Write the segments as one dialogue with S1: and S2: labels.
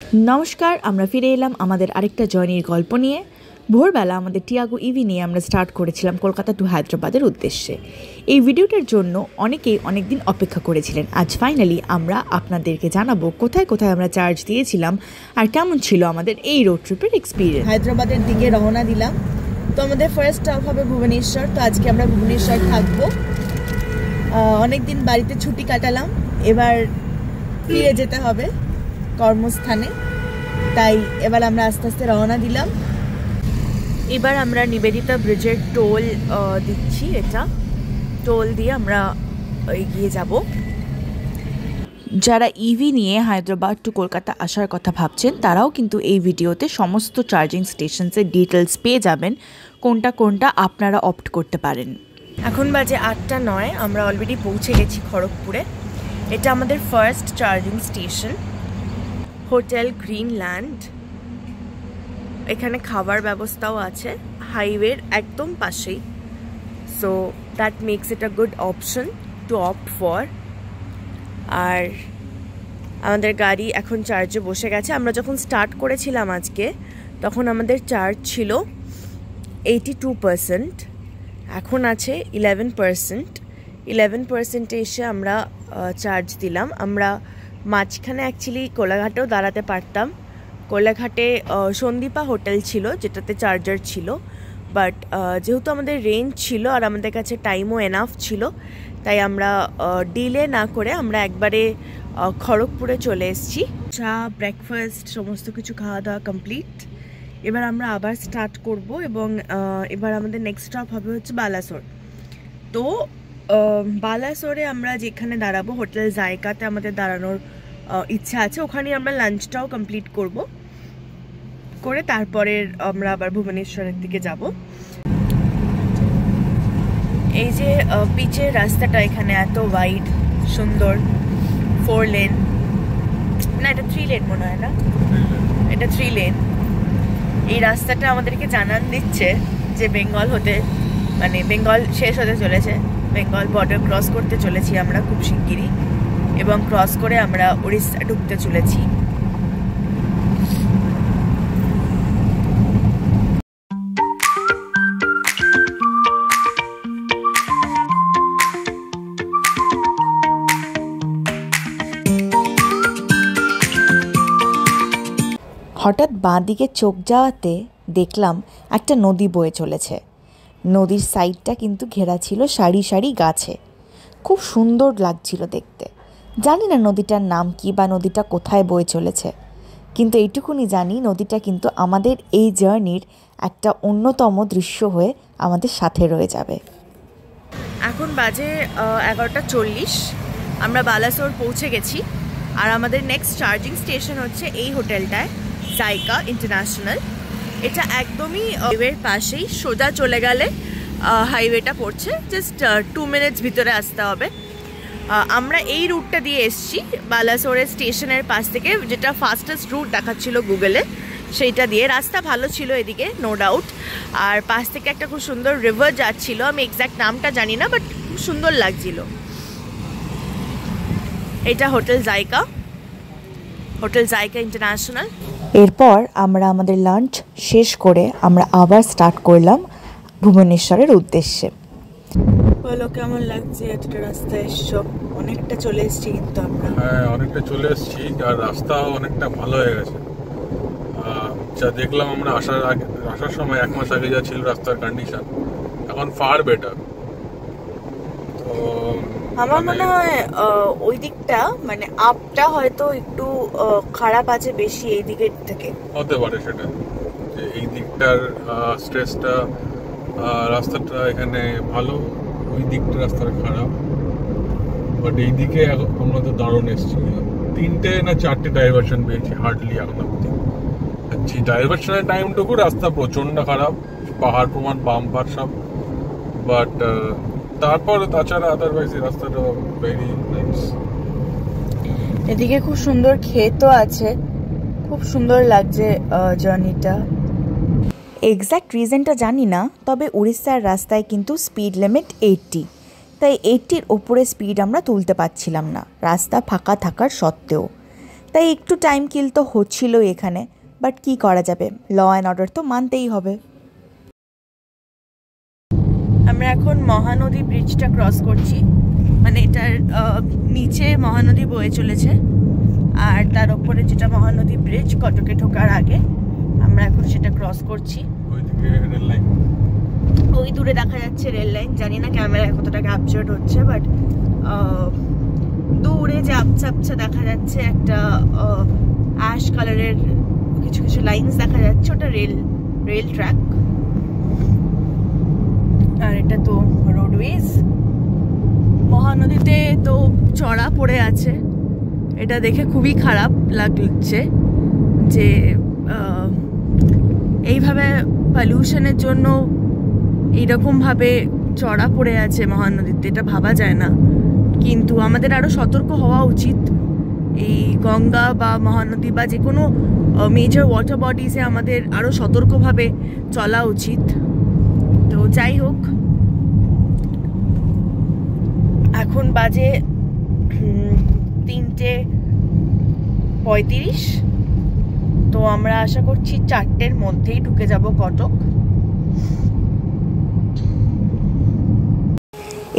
S1: নমস্কার, আমরা ফিরে এলাম আমাদের আরেকটা জার্নির গল্প নিয়ে। ভোরবেলা আমাদের টিয়াগো ইভি নিয়ে আমরা স্টার্ট করেছিলাম কলকাতা টু হায়দ্রাবাদের উদ্দেশ্যে। এই ভিডিওটার জন্য অনেকেই অনেক দিন অপেক্ষা করেছিলেন। আজ ফাইনালি আমরা আপনাদেরকে জানাবো কোথায় কোথায় আমরা চার্জ দিয়েছিলাম আর কেমন ছিল আমাদের এই রোড ট্রিপের এক্সপিরিয়েন্স।
S2: হায়দ্রাবাদের দিকে রওনা দিলাম। তো আমাদের ফার্স্ট স্টপ হবে ভুবনেশ্বর। তো আজকে আমরা ভুবনেশ্বর থাকবো। অনেকদিন বাড়িতে ছুটি কাটালাম, এবার ফিরে যেতে হবে কর্মস্থানে, তাই এবার আমরা আস্তে আস্তে রওনা দিলাম।
S1: এবার আমরা নিবেদিতা ব্রিজের টোল দিচ্ছি। এটা টোল দিয়ে আমরা এগিয়ে যাব। যারা ইভি নিয়ে হায়দ্রাবাদ টু কলকাতা আসার কথা ভাবছেন তারাও কিন্তু এই ভিডিওতে সমস্ত চার্জিং স্টেশনসের ডিটেলস পেয়ে যাবেন, কোনটা কোনটা আপনারা অপ্ট করতে পারেন। এখন বাজে 8:09, আমরা অলরেডি পৌঁছে গেছি খড়গপুরে। এটা আমাদের first charging station, hotel Greenland. এখানে খাবার ব্যবস্থাও আছে হাইওয়ের একদম পাশেই, so that makes it a good option to opt for. আর আমাদের গাড়ি এখন চার্জে বসে গেছে। আমরা যখন স্টার্ট করেছিলাম আজকে তখন আমাদের চার্জ ছিল 82%, এখন আছে 11%। 11%-এ এসে আমরা চার্জ দিলাম। আমরা মাঝখানে অ্যাকচুয়ালি কোলাঘাটেও দাঁড়াতে পারতাম। কোলাঘাটে সন্দীপা হোটেল ছিল যেটাতে চার্জার ছিল, বাট যেহেতু আমাদের রেঞ্জ ছিল আর আমাদের কাছে টাইমও এনাফ ছিল, তাই আমরা ডিলে না করে আমরা একবারে খড়গপুরে চলে এসেছি। চা, ব্রেকফাস্ট সমস্ত কিছু খাওয়া দাওয়া কমপ্লিট। এবার আমরা আবার স্টার্ট করব এবং এবার আমাদের নেক্সট স্টপ হবে হচ্ছে বালাসোর। তো বালাসোরে আমরা যেখানে দাঁড়াবো, হোটেল জায়কাতে আমাদের দাঁড়ানোর ইচ্ছা আছে। ওখানে আমরা লাঞ্চটাও কমপ্লিট করে তারপরে আমরা আবার ভুবনেশ্বরের দিকে যাব। এই যে পিচের রাস্তাটা এখানে এত ওয়াইড, সুন্দর, 4 লেন না, এটা 3 লেন মনে হয় না, এটা 3 লেন। এই রাস্তাটা আমাদেরকে জানান দিচ্ছে যে বেঙ্গল শেষ হতে চলেছে। বেঙ্গল বর্ডার ক্রস করতে চলেছি আমরা খুব শিগগিরই, এবং ক্রস করে আমরা উড়িষ্যা ঢুকতে চলেছি। হঠাৎ বাঁ দিকে চোখ যাওয়াতে দেখলাম একটা নদী বয়ে চলেছে। নদীর সাইডটা কিন্তু ঘেরা ছিল সারি সারি গাছে, খুব সুন্দর লাগছিল দেখতে। জানি না নদীটার নাম কি বা নদীটা কোথায় বয়ে চলেছে, কিন্তু এইটুকুনি জানি নদীটা কিন্তু আমাদের এই জার্নির একটা অন্যতম দৃশ্য হয়ে আমাদের সাথে রয়ে যাবে। এখন বাজে 11:40, আমরা বালাসোর পৌঁছে গেছি। আর আমাদের নেক্সট চার্জিং স্টেশন হচ্ছে এই হোটেলটায়, জায়কা ইন্টারন্যাশনাল। এটা একদমই হাইওয়ের পাশেই, সোজা চলে গেলে হাইওয়েটা পড়ছে, জাস্ট 2 মিনিটস ভিতরে আসতে হবে। আমরা এই রুটটা দিয়ে এসছি বালাসোরের স্টেশনের পাশ থেকে, যেটা ফাস্টেস্ট রুট দেখাচ্ছিল গুগলে, সেইটা দিয়ে। রাস্তা ভালো ছিল এদিকে, নো ডাউট। আর পাশ থেকে একটা খুব সুন্দর রিভার যাচ্ছিল, আমি এক্স্যাক্ট নামটা জানি না, বাট খুব সুন্দর লাগছিল। এটা হোটেল জায়কা ইন্টারন্যাশনাল। এরপর আমরা আমাদের লাঞ্চ শেষ করে আমরা আবার স্টার্ট করলাম ভুবনেশ্বরের উদ্দেশ্যে। বলো কেমন লাগছে? এতটা রাস্তা এসছো, অনেকটা চলে এসেছি কিন্তু আমরা।
S3: হ্যাঁ, অনেকটা চলে এসেছি, আর রাস্তা অনেকটা ভালো হয়ে গেছে। যা দেখলাম আমরা আসার সময় 1 মাস আগে যা ছিল রাস্তার কন্ডিশন, এখন ফার বেটার। তো
S1: আমার মনে হয় ওই দিকটা মানে আপটা হয়তো একটু খারাপ আছে বেশি এই দিকের থেকে,
S3: হতে পারে সেটা, যে এই দিকটার স্ট্রেসটা, রাস্তাটা এখানে ভালো, ওই দিকটা রাস্তাটা খারাপ। বাট এই দিকে আমরা তো দারুণ এসেছি, 3টে না 4টে ডাইভারশন পেয়েছি হার্ডলি এখন অব্দি। ডাইভারশনের টাইমটুকু রাস্তা প্রচন্ড খারাপ, পাহাড় প্রমাণ, বাম্পার সব, বাট তারপর তাছাড়া আদারওয়াইজ এই রাস্তাটা ভেরি নাইস।
S1: এদিকে খুব সুন্দর ক্ষেতও আছে, খুব সুন্দর লাগছে জার্নিটা। এক্স্যাক্ট রিজনটা জানি না, তবে উড়িষ্যার রাস্তায় কিন্তু স্পিড লিমিট 80, তাই 80-র ওপরে স্পিড আমরা তুলতে পারছিলাম না রাস্তা ফাঁকা থাকার সত্ত্বেও। তাই একটু টাইম কিল তো হচ্ছিলই এখানে, বাট কি করা যাবে, ল অ্যান্ড অর্ডার তো মানতেই হবে।
S2: আমরা এখন মহানদী ব্রিজটা ক্রস করছি, মানে এটার নিচে মহানদী বয়ে চলেছে আর তার উপরে যেটা মহানদী ব্রিজ কটকে ঢোকার আগে, আমরা এখন সেটা ক্রস করছি। ওই দূরে দেখা যাচ্ছে রেল লাইন, জানি না ক্যামেরায় কতটা ক্যাপচার্ড হচ্ছে, বাট দূরে যে আবছা আবছা দেখা যাচ্ছে একটা অ্যাশ কালারের কিছু কিছু লাইনস দেখা যাচ্ছে, ওটা রেল ট্র্যাক। আর এটা তো রোডওয়েজ। মহানদীতে তো চড়া পড়ে আছে, এটা দেখে খুবই খারাপ লাগছে যে এইভাবে পলিউশনের জন্য এইরকমভাবে চড়া পড়ে আছে মহানদীতে, এটা ভাবা যায় না। কিন্তু আমাদের আরও সতর্ক হওয়া উচিত। এই গঙ্গা বা মহানদী বা যে কোনো মেজর ওয়াটার বডিজে আমাদের আরও সতর্কভাবে চলা উচিত। তো যাই হোক, এখন বাজে 3:35, তো আমরা আশা করছি 4টের মধ্যেই ঢুকে যাব Cuttack.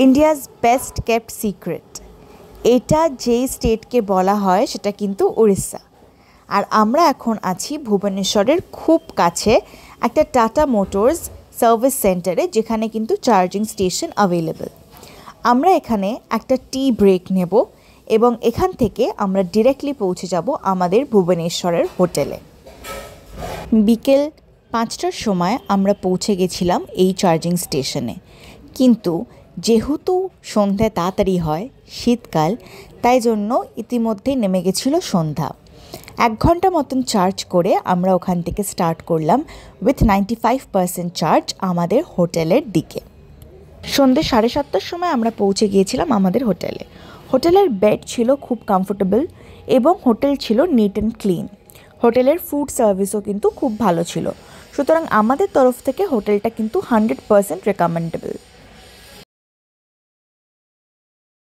S1: India's best kept secret, এটা যেই স্টেটকে বলা হয় সেটা কিন্তু উড়িষ্যা। আর আমরা এখন আছি ভুবনেশ্বরের খুব কাছে একটা টাটা মোটরস সার্ভিস সেন্টারে, যেখানে কিন্তু চার্জিং স্টেশন অ্যাভেলেবল। আমরা এখানে একটা টি ব্রেক নেব এবং এখান থেকে আমরা ডিরেক্টলি পৌঁছে যাব আমাদের ভুবনেশ্বরের হোটেলে। বিকেল 5টার সময় আমরা পৌঁছে গেছিলাম এই চার্জিং স্টেশনে, কিন্তু যেহেতু সন্ধ্যা তাড়াতাড়ি হয়, শীতকাল, তাই জন্য ইতিমধ্যেই নেমে গেছিল সন্ধ্যা। 1 ঘন্টা মতন চার্জ করে আমরা ওখান থেকে স্টার্ট করলাম উইথ 95% চার্জ আমাদের হোটেলের দিকে। সন্ধ্যে 7:30টার সময় আমরা পৌঁছে গিয়েছিলাম আমাদের হোটেলে। হোটেলের বেড ছিল খুব কমফোর্টেবল এবং হোটেল ছিল নিট অ্যান্ড ক্লিন। হোটেলের ফুড সার্ভিসও কিন্তু খুব ভালো ছিল, সুতরাং আমাদের তরফ থেকে হোটেলটা কিন্তু 100% রেকমেন্ডেবল।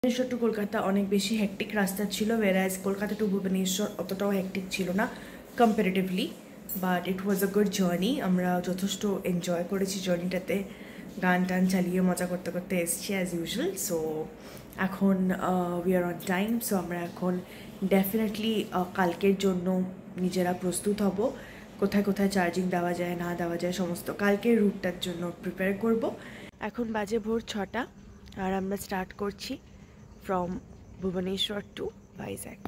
S2: ভুবনেশ্বর টু কলকাতা অনেক বেশি হেক্টিক রাস্তা ছিল, ওয়েরাজ কলকাতা টু ভুবনেশ্বর অতটাও হেক্টিক ছিল না comparatively, but it was a good journey. আমরা যথেষ্ট এনজয় করেছি জার্নিটাতে, গান টান চালিয়ে মজা করতে করতে এসছি অ্যাজ ইউজুয়াল। সো এখন we are on time, so আমরা এখন ডেফিনেটলি কালকের জন্য নিজেরা প্রস্তুত হব, কোথায় কোথায় চার্জিং দেওয়া যায় না দেওয়া যায় সমস্ত কালকের রুটটার জন্য প্রিপেয়ার করব। এখন বাজে ভোর 6টা আর আমরা স্টার্ট করছি ফ্রম ভুবনেশ্বর টু ভাইজ্যাক।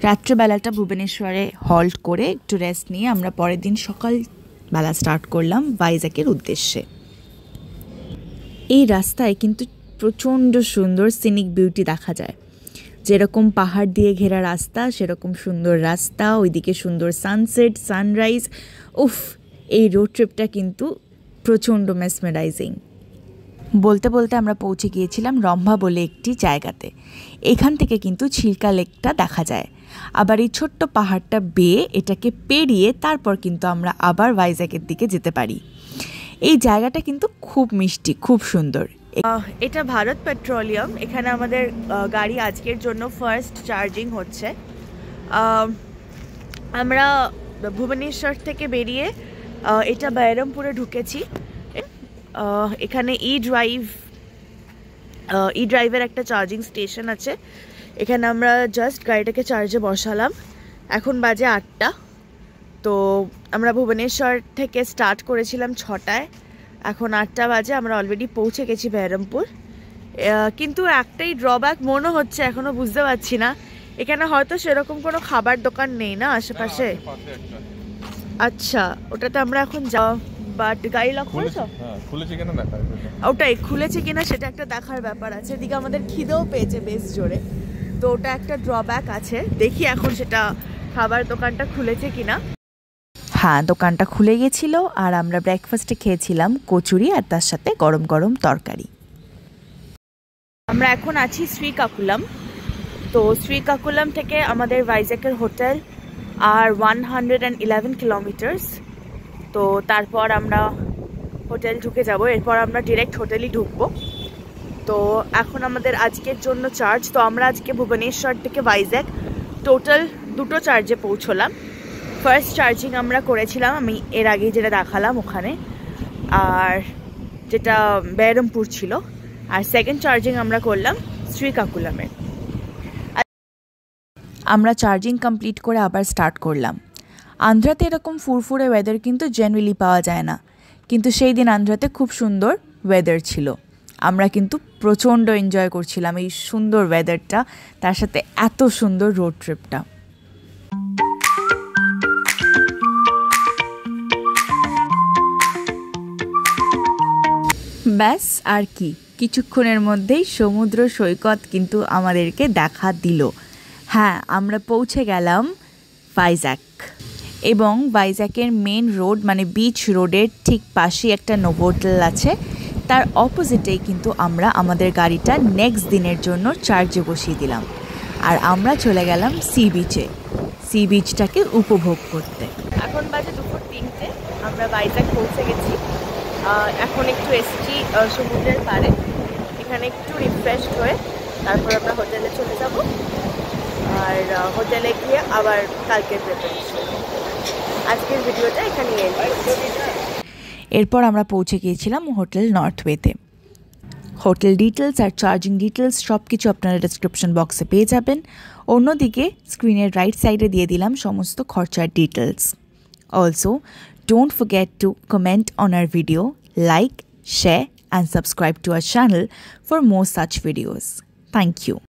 S1: রাত্রেবেলাটা ভুবনেশ্বরে হল্ট করে একটু রেস্ট নিয়ে আমরা পরের দিন সকালবেলা স্টার্ট করলাম ভাইজ্যাকের উদ্দেশ্যে। এই রাস্তায় কিন্তু প্রচণ্ড সুন্দর সিনিক বিউটি দেখা যায়, যেরকম পাহাড় দিয়ে ঘেরা রাস্তা সেরকম সুন্দর রাস্তা, ওইদিকে সুন্দর সানসেট, সানরাইজ। উফ, এই রোড ট্রিপটা কিন্তু প্রচণ্ড মেসমেরাইজিং। বলতে বলতে আমরা পৌঁছে গিয়েছিলাম রম্ভা বলে একটি জায়গাতে। এখান থেকে কিন্তু চিল্কা লেকটা দেখা যায়। আবার এই ছোট্ট পাহাড়টা বেয়ে এটাকে পেরিয়ে তারপর কিন্তু আমরা আবার ভাইজ্যাকের দিকে যেতে পারি। এই জায়গাটা কিন্তু খুব মিষ্টি, খুব সুন্দর।
S2: এটা ভারত পেট্রোলিয়াম, এখানে আমাদের গাড়ি আজকের জন্য ফার্স্ট চার্জিং হচ্ছে। আমরা ভুবনেশ্বর থেকে বেরিয়ে এটা বহরমপুরে ঢুকেছি। এখানে ই ড্রাইভের একটা চার্জিং স্টেশন আছে, এখানে আমরা জাস্ট গাড়িটাকে চার্জে বসালাম। এখন বাজে 8টা, তো আমরা ভুবনেশ্বর থেকে স্টার্ট করেছিলাম 6টায়, এখন 8টা বাজে, আমরা অলরেডি পৌঁছে গেছি বহরমপুর। কিন্তু একটাই ড্রব্যাক মনে হচ্ছে, এখনো বুঝতে পারছি না, এখানে হয়তো সেরকম কোনো খাবার দোকান নেই না আশেপাশে। আচ্ছা, ওটাতে আমরা এখন বাট গাড়ি লক করেছো?
S3: খুলেছে কিনা দেখা,
S2: ওটাই খুলেছে কিনা সেটা একটা দেখার ব্যাপার আছে। এদিকে আমাদের খিদেও পেয়েছে বেশ জোরে, তো ওটা একটা ড্রব্যাক আছে। দেখি এখন সেটা খাবার দোকানটা খুলেছে কিনা।
S1: হ্যাঁ, দোকানটা খুলে গেছিল আর আমরা ব্রেকফাস্টে খেয়েছিলাম কচুরি আর তার সাথে গরম গরম তরকারি।
S2: আমরা এখন আছি শ্রীকাকুলাম। তো শ্রীকাকুলাম থেকে আমাদের ভাইজ্যাকের হোটেল আর 111 কিলোমিটার্স। তো তারপর আমরা হোটেল ঢুকে যাব, এরপর আমরা ডিরেক্ট হোটেলই ঢুকবো। তো এখন আমাদের আজকের জন্য চার্জ, তো আমরা আজকে ভুবনেশ্বর থেকে ভাইজ্যাক টোটাল 2টো চার্জে পৌঁছলাম। ফার্স্ট চার্জিং আমরা করেছিলাম আমি এর আগে যেটা দেখালাম ওখানে, আর যেটা বেরমপুর ছিল, আর সেকেন্ড চার্জিং আমরা করলাম শ্রীকাকুলামে।
S1: আমরা চার্জিং কমপ্লিট করে আবার স্টার্ট করলাম। আন্ধ্রাতে এরকম ফুরফুরে ওয়েদার কিন্তু জেনারেলি পাওয়া যায় না, কিন্তু সেই দিন আন্ধ্রাতে খুব সুন্দর ওয়েদার ছিল। আমরা কিন্তু প্রচণ্ড এনজয় করছিলাম এই সুন্দর ওয়েদারটা, তার সাথে এত সুন্দর রোড ট্রিপটা। ব্যাস আর কি, কিছুক্ষণের মধ্যেই সমুদ্র সৈকত কিন্তু আমাদেরকে দেখা দিল। হ্যাঁ, আমরা পৌঁছে গেলাম ভাইজ্যাক, এবং ভাইজ্যাকের মেন রোড মানে বিচ রোডের ঠিক পাশেই একটা নোভোটেল আছে, তার অপোজিটেই কিন্তু আমরা আমাদের গাড়িটা নেক্সট দিনের জন্য চার্জে বসিয়ে দিলাম, আর আমরা চলে গেলাম সি বিচটাকে উপভোগ করতে।
S2: এখন বাজে 2:03, আমরা ভাইজ্যাক পৌঁছে গেছি। এখন একটু এসছি সমুদ্রের পাড়ে, এখানে একটু রিফ্রেশড হয়ে তারপর আমরা হোটেলে চলে যাব, আর হোটেলে গিয়ে আবার কালকের প্রিপারেশন। আজকের ভিডিওটা এখানে এন্ড করছি।
S1: এরপর আমরা পৌঁছে গিয়েছিলাম হোটেল নর্থওয়েতে। হোটেল ডিটেলস আর চার্জিং ডিটেলস সব কিছু আপনারা ডেসক্রিপশন বক্সে পেয়ে যাবেন। অন্যদিকে স্ক্রিনের রাইট সাইডে দিয়ে দিলাম সমস্ত খরচার details. Also don't forget to comment on our video, like, share and subscribe to our channel for more such videos. Thank you.